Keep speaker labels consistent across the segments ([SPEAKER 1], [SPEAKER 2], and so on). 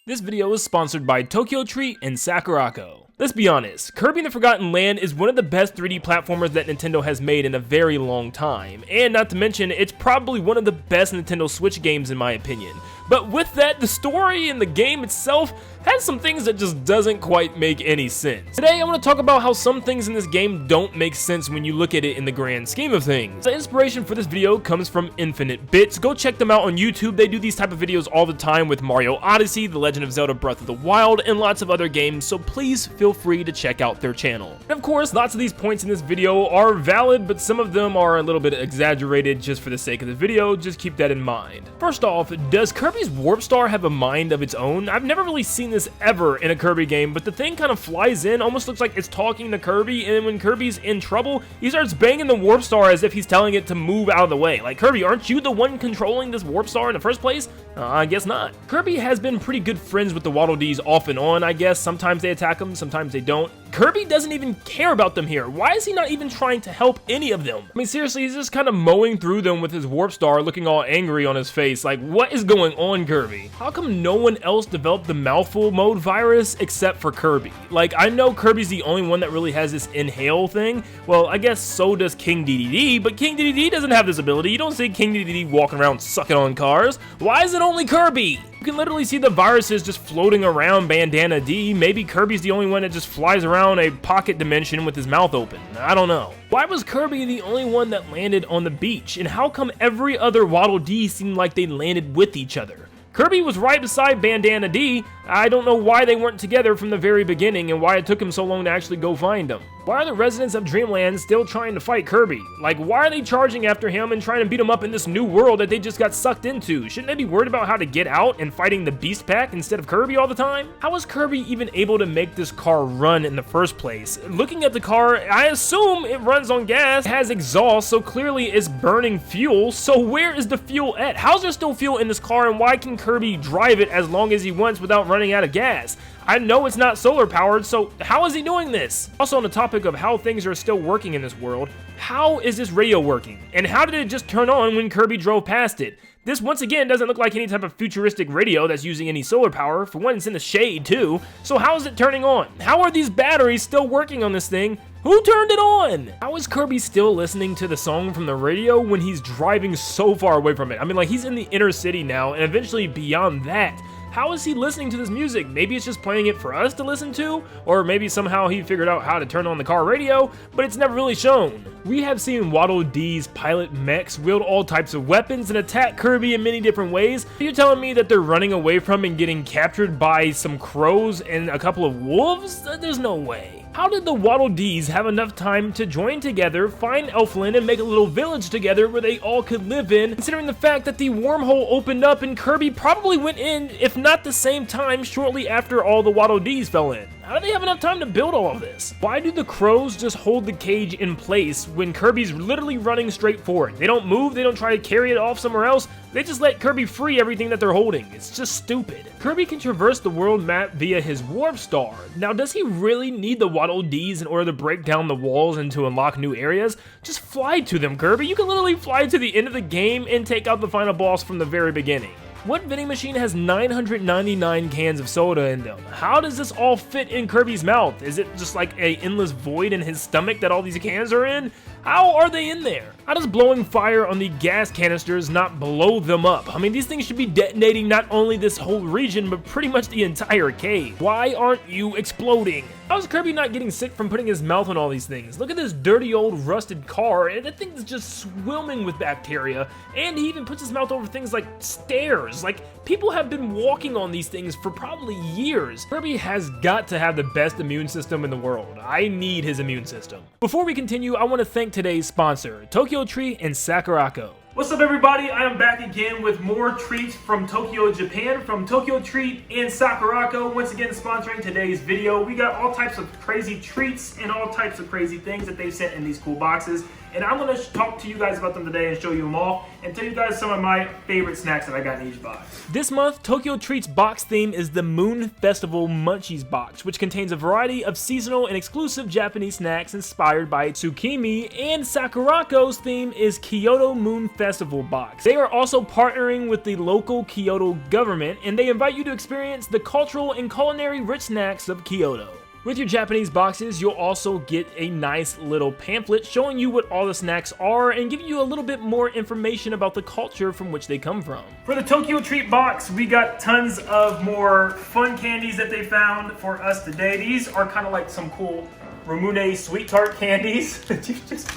[SPEAKER 1] This video is sponsored by Tokyo Treat and Sakurako. Let's be honest, Kirby and the Forgotten Land is one of the best 3D platformers that Nintendo has made in a very long time, and not to mention, it's probably one of the best Nintendo Switch games in my opinion. But with that, the story and the game itself has some things that just doesn't quite make any sense. Today, I want to talk about how some things in this game don't make sense when you look at it in the grand scheme of things. The inspiration for this video comes from Infinite Bits. Go check them out on YouTube. They do these type of videos all the time with Mario Odyssey, The Legend of Zelda Breath of the Wild, and lots of other games, so please feel free to check out their channel. And of course, lots of these points in this video are valid, but some of them are a little bit exaggerated just for the sake of the video. Just keep that in mind. First off, does Kirby's Warp Star have a mind of its own? I've never really seen this ever in a Kirby game, but the thing kind of flies in, almost looks like it's talking to Kirby, and then when Kirby's in trouble, he starts banging the Warp Star as if he's telling it to move out of the way. Like, Kirby, aren't you the one controlling this Warp Star in the first place? I guess not. Kirby has been pretty good friends with the Waddle Dees off and on, I guess. Sometimes they attack him, sometimes they don't. Kirby doesn't even care about them here. Why is he not even trying to help any of them? I mean, seriously, he's just kind of mowing through them with his Warp Star, looking all angry on his face. Like, what is going on, Kirby? How come no one else developed the Mouthful mode virus except for Kirby? Like, I know Kirby's the only one that really has this inhale thing. Well, I guess so does King Dedede, but King Dedede doesn't have this ability. You don't see King Dedede walking around sucking on cars. Why is it only Kirby? You can literally see the viruses just floating around Bandana D. Maybe Kirby's the only one that just flies around a pocket dimension with his mouth open. I don't know. Why was Kirby the only one that landed on the beach? And how come every other Waddle Dee seemed like they landed with each other? Kirby was right beside Bandana D. I don't know why they weren't together from the very beginning and why it took him so long to actually go find them. Why are the residents of Dreamland still trying to fight Kirby? Like, why are they charging after him and trying to beat him up in this new world that they just got sucked into? Shouldn't they be worried about how to get out and fighting the Beast Pack instead of Kirby all the time? How was Kirby even able to make this car run in the first place? Looking at the car, I assume it runs on gas, it has exhaust, so clearly it's burning fuel. So where is the fuel at? How's there still fuel in this car, and why can Kirby drive it as long as he wants without running out of gas? I know it's not solar powered, so how is he doing this? Also, on the topic of how things are still working in this world, how is this radio working? And how did it just turn on when Kirby drove past it? This, once again, doesn't look like any type of futuristic radio that's using any solar power. For one, it's in the shade, too. So how is it turning on? How are these batteries still working on this thing? Who turned it on? How is Kirby still listening to the song from the radio when he's driving so far away from it? I mean, like, he's in the inner city now, and eventually beyond that. How is he listening to this music? Maybe it's just playing it for us to listen to, or maybe somehow he figured out how to turn on the car radio, but it's never really shown. We have seen Waddle Dees pilot mechs, wield all types of weapons, and attack Kirby in many different ways. Are you telling me that they're running away from and getting captured by some crows and a couple of wolves? There's no way. How did the Waddle Dees have enough time to join together, find Elfland, and make a little village together where they all could live in, considering the fact that the wormhole opened up and Kirby probably went in, if not the same time, shortly after all the Waddle Dees fell in? How do they have enough time to build all of this? Why do the crows just hold the cage in place when Kirby's literally running straight forward? They don't move, they don't try to carry it off somewhere else, they just let Kirby free everything that they're holding. It's just stupid. Kirby can traverse the world map via his Warp Star. Now, does he really need the Waddle Dees in order to break down the walls and to unlock new areas? Just fly to them, Kirby. You can literally fly to the end of the game and take out the final boss from the very beginning. What vending machine has 999 cans of soda in them? How does this all fit in Kirby's mouth? Is it just like an endless void in his stomach that all these cans are in? How are they in there? How does blowing fire on the gas canisters not blow them up? I mean, these things should be detonating not only this whole region, but pretty much the entire cave. Why aren't you exploding? How is Kirby not getting sick from putting his mouth on all these things? Look at this dirty old rusted car, and that thing is just swimming with bacteria, and he even puts his mouth over things like stairs. Like, people have been walking on these things for probably years. Kirby has got to have the best immune system in the world. I need his immune system. Before we continue, I want to thank today's sponsor, Tokyo Treat and Sakurako. What's up, everybody? I am back again with more treats from Tokyo, Japan, from Tokyo Treat and Sakurako, once again sponsoring today's video. We got all types of crazy treats and all types of crazy things that they sent in these cool boxes. and I'm going to talk to you guys about them today and show you them all, and tell you guys some of my favorite snacks that I got in each box. This month, Tokyo Treat's box theme is the Moon Festival Munchies box, which contains a variety of seasonal and exclusive Japanese snacks inspired by Tsukimi, and Sakurako's theme is Kyoto Moon Festival box. They are also partnering with the local Kyoto government, and they invite you to experience the cultural and culinary rich snacks of Kyoto. With your Japanese boxes, you'll also get a nice little pamphlet showing you what all the snacks are and giving you a little bit more information about the culture from which they come from. For the Tokyo Treat box, we got tons of more fun candies that they found for us today. These are kind of like some cool Ramune sweet tart candies. They just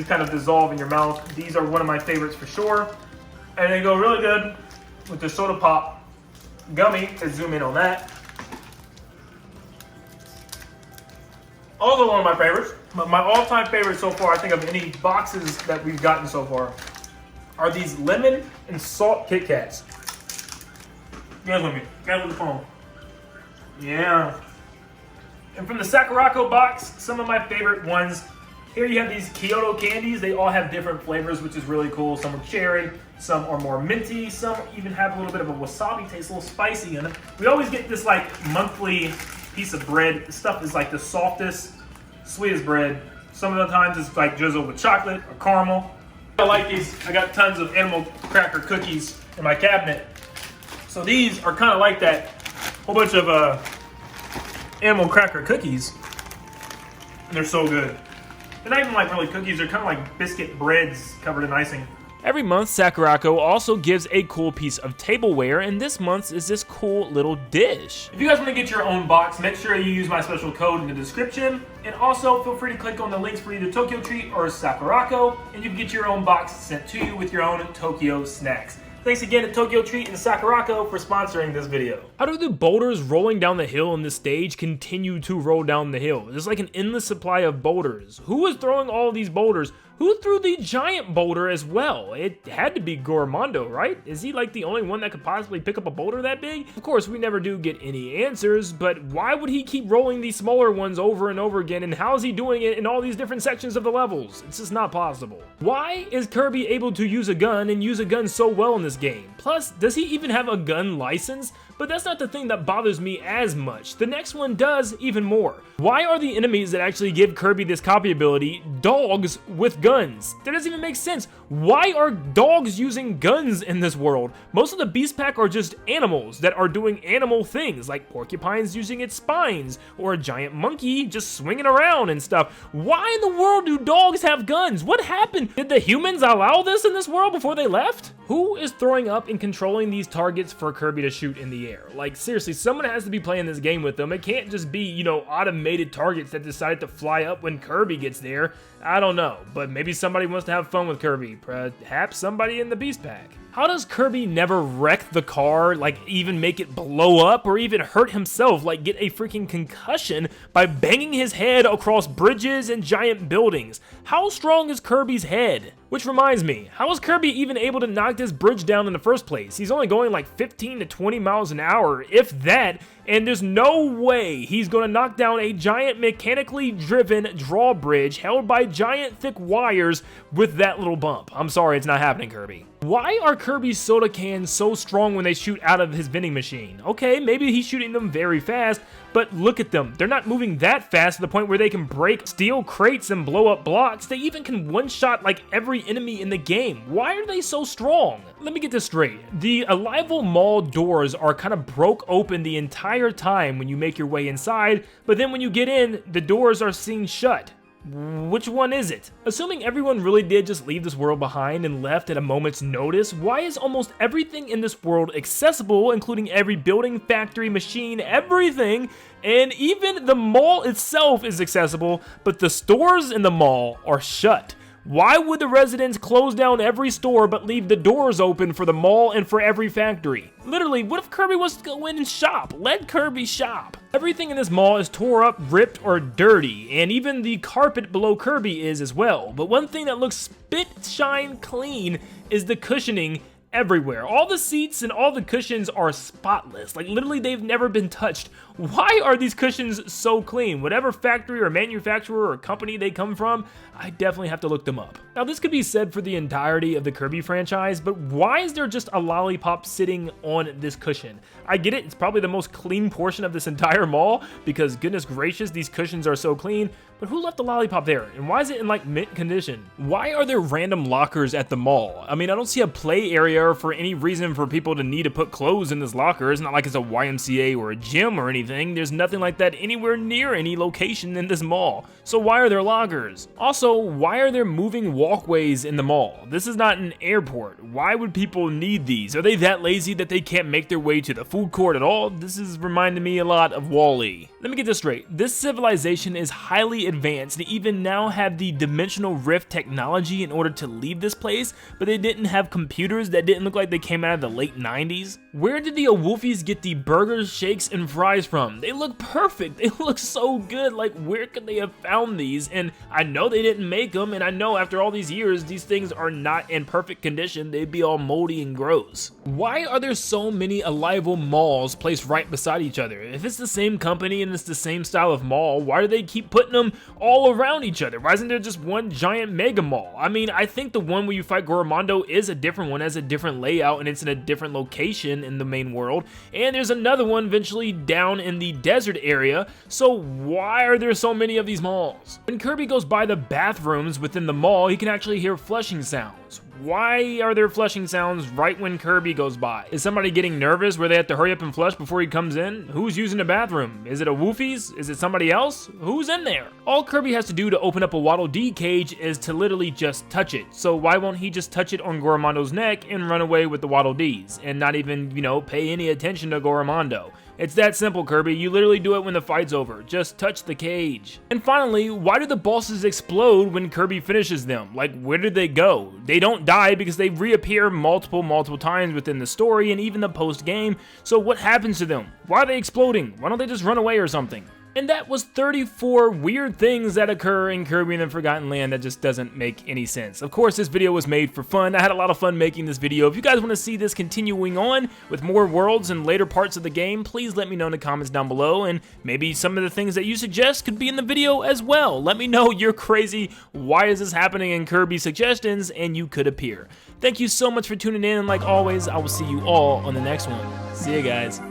[SPEAKER 1] kind of dissolve in your mouth. These are one of my favorites for sure. And they go really good with the soda pop gummy. Let's zoom in on that. Also one of my favorites. My all-time favorite so far, I think, of any boxes that we've gotten so far, are these lemon and salt Kit Kats. Guys with me. Guys with the phone. Yeah. And from the Sakurako box, some of my favorite ones. Here you have these Kyoto candies. They all have different flavors, which is really cool. Some are cherry, some are more minty, some even have a little bit of a wasabi taste, a little spicy in it. We always get this like monthly piece of bread. This stuff is like the softest, sweetest bread. Some of the times it's like drizzled with chocolate or caramel. I like these. I got tons of animal cracker cookies in my cabinet. So these are kind of like that. Whole bunch of animal cracker cookies. And they're so good. They're not even like really cookies. They're kind of like biscuit breads covered in icing. Every month, Sakurako also gives a cool piece of tableware, and this month's is this cool little dish. If you guys want to get your own box, make sure you use my special code in the description, and also feel free to click on the links for either Tokyo Treat or Sakurako, and you can get your own box sent to you with your own Tokyo snacks. Thanks again to Tokyo Treat and Sakurako for sponsoring this video. How do the boulders rolling down the hill on this stage continue to roll down the hill? There's like an endless supply of boulders. Who is throwing all of these boulders? Who threw the giant boulder as well? It had to be Gormando, right? Is he like the only one that could possibly pick up a boulder that big? Of course, we never do get any answers, but why would he keep rolling these smaller ones over and over again, and how is he doing it in all these different sections of the levels? It's just not possible. Why is Kirby able to use a gun and use a gun so well in this game? Plus, does he even have a gun license? But that's not the thing that bothers me as much. The next one does even more. Why are the enemies that actually give Kirby this copy ability dogs with guns? That doesn't even make sense. Why are dogs using guns in this world? Most of the Beast Pack are just animals that are doing animal things, like porcupines using its spines, or a giant monkey just swinging around and stuff. Why in the world do dogs have guns? What happened? Did the humans allow this in this world before they left? Who is throwing up and controlling these targets for Kirby to shoot in the air? Like, seriously, someone has to be playing this game with them. It can't just be, you know, automated targets that decide to fly up when Kirby gets there. I don't know, but maybe somebody wants to have fun with Kirby. Perhaps somebody in the Beast Pack. How does Kirby never wreck the car, like even make it blow up, or even hurt himself, like get a freaking concussion by banging his head across bridges and giant buildings? How strong is Kirby's head? Which reminds me, how is Kirby even able to knock this bridge down in the first place? He's only going like 15 to 20 miles an hour, if that, and there's no way he's going to knock down a giant mechanically driven drawbridge held by giant thick wires with that little bump. I'm sorry, it's not happening, Kirby. Why are Kirby's soda cans so strong when they shoot out of his vending machine? Okay, maybe he's shooting them very fast, but look at them. They're not moving that fast to the point where they can break steel crates and blow up blocks. They even can one-shot like every enemy in the game. Why are they so strong? Let me get this straight. The Arrival Mall doors are kind of broke open the entire time when you make your way inside, but then when you get in, the doors are seen shut. Which one is it? Assuming everyone really did just leave this world behind and left at a moment's notice, why is almost everything in this world accessible, including every building, factory, machine, everything, and even the mall itself is accessible, but the stores in the mall are shut? Why would the residents close down every store but leave the doors open for the mall and for every factory? Literally, what if Kirby wants to go in and shop? Let Kirby shop. Everything in this mall is tore up, ripped, or dirty, and even the carpet below Kirby is as well. But one thing that looks spit shine clean is the cushioning everywhere. All the seats and all the cushions are spotless. Like literally they've never been touched. Why are these cushions so clean? Whatever factory or manufacturer or company they come from, I definitely have to look them up. Now this could be said for the entirety of the Kirby franchise, but why is there just a lollipop sitting on this cushion? I get it, it's probably the most clean portion of this entire mall because goodness gracious, these cushions are so clean, but who left the lollipop there? And why is it in like mint condition? Why are there random lockers at the mall? I mean, I don't see a play area for any reason for people to need to put clothes in this locker. It's not like it's a YMCA or a gym or anything. There's nothing like that anywhere near any location in this mall. So why are there lockers? Also, why are there moving walkways in the mall? This is not an airport. Why would people need these? Are they that lazy that they can't make their way to the food court at all? This is reminding me a lot of WALL-E. Let me get this straight. This civilization is highly advanced. They even now have the dimensional rift technology in order to leave this place, but they didn't have computers that didn't look like they came out of the late 90s. Where did the Wolfies get the burgers, shakes, and fries from? They look perfect. They look so good. Like, where could they have found these? And I know they didn't make them, and I know after all these years, these things are not in perfect condition. They'd be all moldy and gross. Why are there so many Alival malls placed right beside each other? If it's the same company and it's the same style of mall, why do they keep putting them all around each other? Why isn't there just one giant mega mall? I mean, I think the one where you fight Goromondo is a different one, has a different layout, and it's in a different location in the main world. And there's another one eventually down in the desert area. So why are there so many of these malls? When Kirby goes by the bathrooms within the mall, he can actually hear flushing sounds. Why are there flushing sounds right when Kirby goes by? Is somebody getting nervous where they have to hurry up and flush before he comes in? Who's using the bathroom? Is it a Wolfies? Is it somebody else? Who's in there? All Kirby has to do to open up a Waddle Dee cage is to literally just touch it. So why won't he just touch it on Goromondo's neck and run away with the Waddle Dees and not even, pay any attention to Goromondo? It's that simple, Kirby. You literally do it when the fight's over. Just touch the cage. And finally, why do the bosses explode when Kirby finishes them? Like, where did they go? They don't die because they reappear multiple times within the story and even the post-game. So what happens to them? Why are they exploding? Why don't they just run away or something? And that was 34 weird things that occur in Kirby and the Forgotten Land that just doesn't make any sense. Of course, this video was made for fun. I had a lot of fun making this video. If you guys want to see this continuing on with more worlds and later parts of the game, please let me know in the comments down below, and maybe some of the things that you suggest could be in the video as well. Let me know you're crazy, why is this happening in Kirby suggestions, and you could appear. Thank you so much for tuning in, and like always, I will see you all on the next one. See you guys.